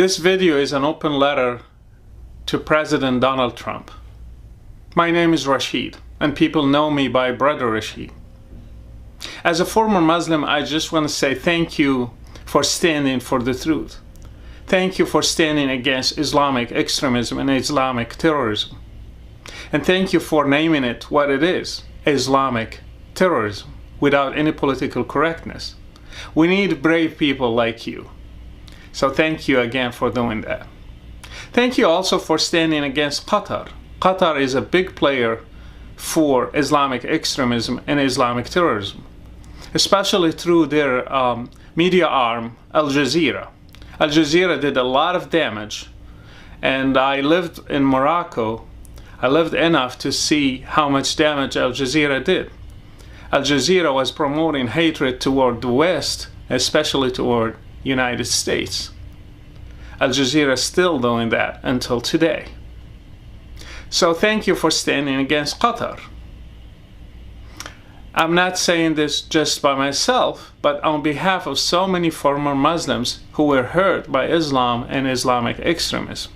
This video is an open letter to President Donald Trump. My name is Rachid, and people know me by Brother Rachid. As a former Muslim, I just want to say thank you for standing for the truth. Thank you for standing against Islamic extremism and Islamic terrorism. And thank you for naming it what it is, Islamic terrorism, without any political correctness. We need brave people like you. So thank you again for doing that. Thank you also for standing against Qatar. Qatar is a big player for Islamic extremism and Islamic terrorism, especially through their media arm, Al Jazeera. Al Jazeera did a lot of damage, and I lived in Morocco. I lived enough to see how much damage Al Jazeera did. Al Jazeera was promoting hatred toward the West, especially toward United States. Al Jazeera is still doing that until today. So thank you for standing against Qatar. I'm not saying this just by myself, but on behalf of so many former Muslims who were hurt by Islam and Islamic extremism.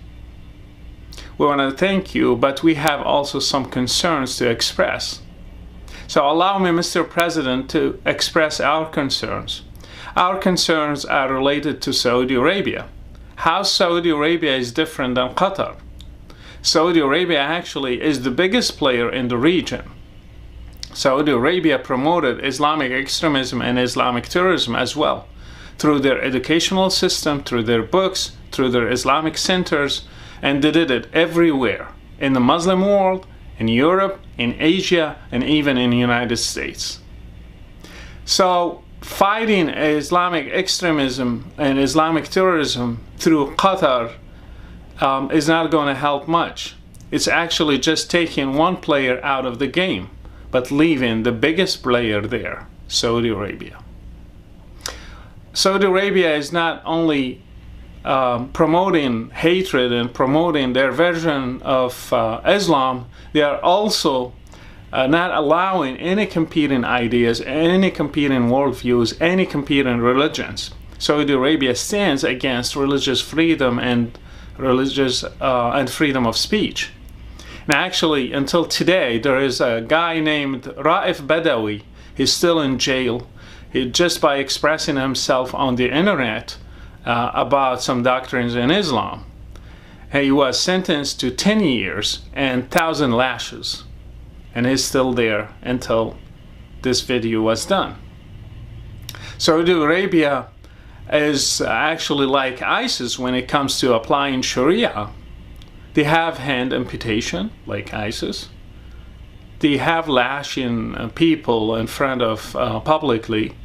We want to thank you, but we have also some concerns to express. So allow me, Mr. President, to express our concerns. Our concerns are related to Saudi Arabia. How Saudi Arabia is different than Qatar. Saudi Arabia actually is the biggest player in the region. Saudi Arabia promoted Islamic extremism and Islamic terrorism as well, through their educational system, through their books, through their Islamic centers, and they did it everywhere, in the Muslim world, in Europe, in Asia, and even in the United States. So fighting Islamic extremism and Islamic terrorism through Qatar is not going to help much. It's actually just taking one player out of the game, but leaving the biggest player there, Saudi Arabia. Saudi Arabia is not only promoting hatred and promoting their version of Islam, they are also not allowing any competing ideas, any competing worldviews, any competing religions. Saudi Arabia stands against religious freedom and freedom of speech. Now, actually, until today, there is a guy named Raif Badawi. He's still in jail. Just by expressing himself on the internet about some doctrines in Islam. He was sentenced to 10 years and 1,000 lashes. And he's still there until this video was done. Saudi Arabia is actually like ISIS when it comes to applying Sharia. They have hand amputation like ISIS. They have lashing people in front of publicly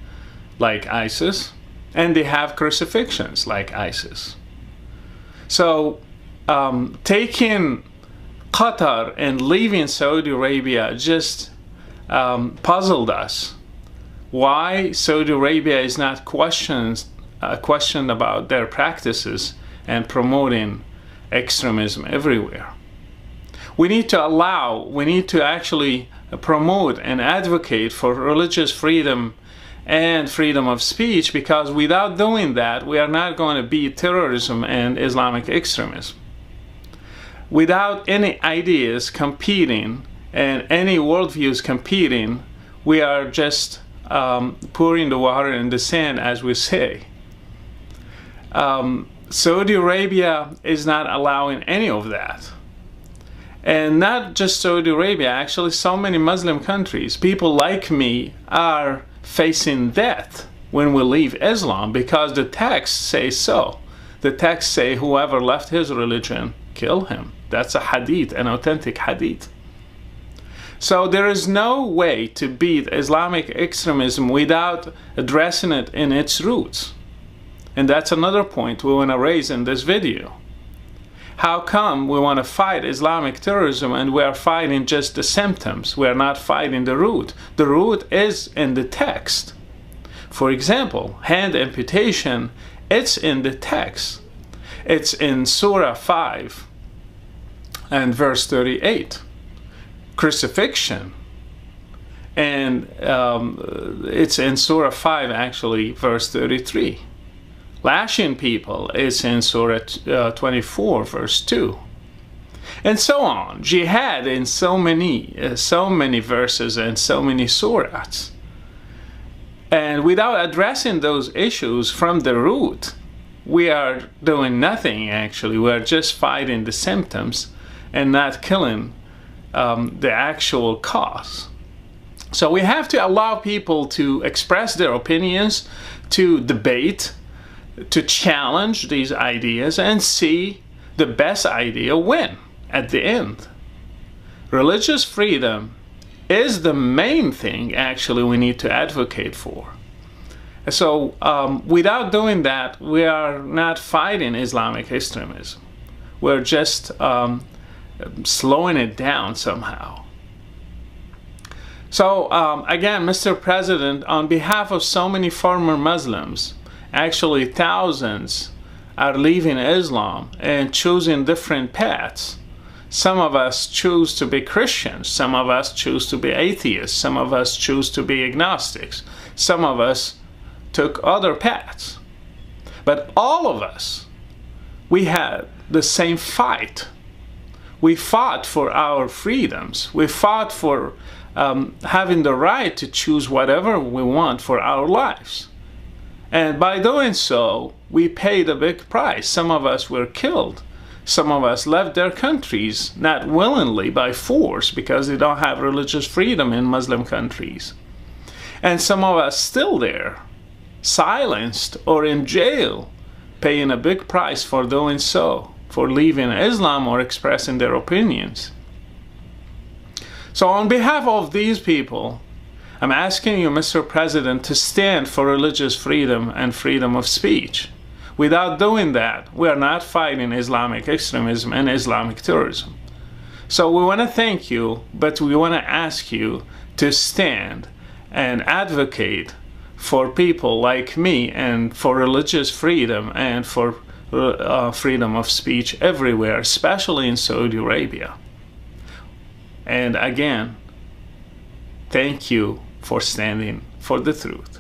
like ISIS. And they have crucifixions like ISIS. So taking Qatar and leaving Saudi Arabia just puzzled us. Why Saudi Arabia is not questioned about their practices and promoting extremism everywhere. We need to actually promote and advocate for religious freedom and freedom of speech, because without doing that, we are not going to beat terrorism and Islamic extremism. Without any ideas competing and any worldviews competing, we are just pouring the water in the sand, as we say. Saudi Arabia is not allowing any of that. And not just Saudi Arabia, actually so many Muslim countries, people like me are facing death when we leave Islam, because the texts say so. The texts say whoever left his religion, kill him. That's a hadith, an authentic hadith. So there is no way to beat Islamic extremism without addressing it in its roots. And that's another point we want to raise in this video. How come we want to fight Islamic terrorism and we are fighting just the symptoms? We are not fighting the root. The root is in the text. For example, hand amputation, it's in the text. It's in Surah 5 and verse 38. Crucifixion, and it's in Surah 5 actually, verse 33. lashing people is in Surat 24, verse 2. And so on. Jihad in so many verses and so many surahs. And without addressing those issues from the root, we are doing nothing actually. We are just fighting the symptoms and not killing the actual cause. So we have to allow people to express their opinions, to debate, to challenge these ideas and see the best idea win at the end. Religious freedom is the main thing actually we need to advocate for. So without doing that, we are not fighting Islamic extremism. We're just slowing it down somehow. So again, Mr. President, on behalf of so many former Muslims, actually thousands are leaving Islam and choosing different paths. Some of us choose to be Christians, some of us choose to be atheists, some of us choose to be agnostics, some of us took other paths. But all of us, we had the same fight. We fought for our freedoms. We fought for having the right to choose whatever we want for our lives. And by doing so, we paid a big price. Some of us were killed. Some of us left their countries, not willingly, by force, because they don't have religious freedom in Muslim countries. And some of us still there, silenced or in jail, paying a big price for doing so, for leaving Islam or expressing their opinions. So on behalf of these people, I'm asking you, Mr. President, to stand for religious freedom and freedom of speech. Without doing that, we are not fighting Islamic extremism and Islamic terrorism. So we want to thank you, but we want to ask you to stand and advocate for people like me and for religious freedom and for freedom of speech everywhere, especially in Saudi Arabia. And again, thank you for standing for the truth.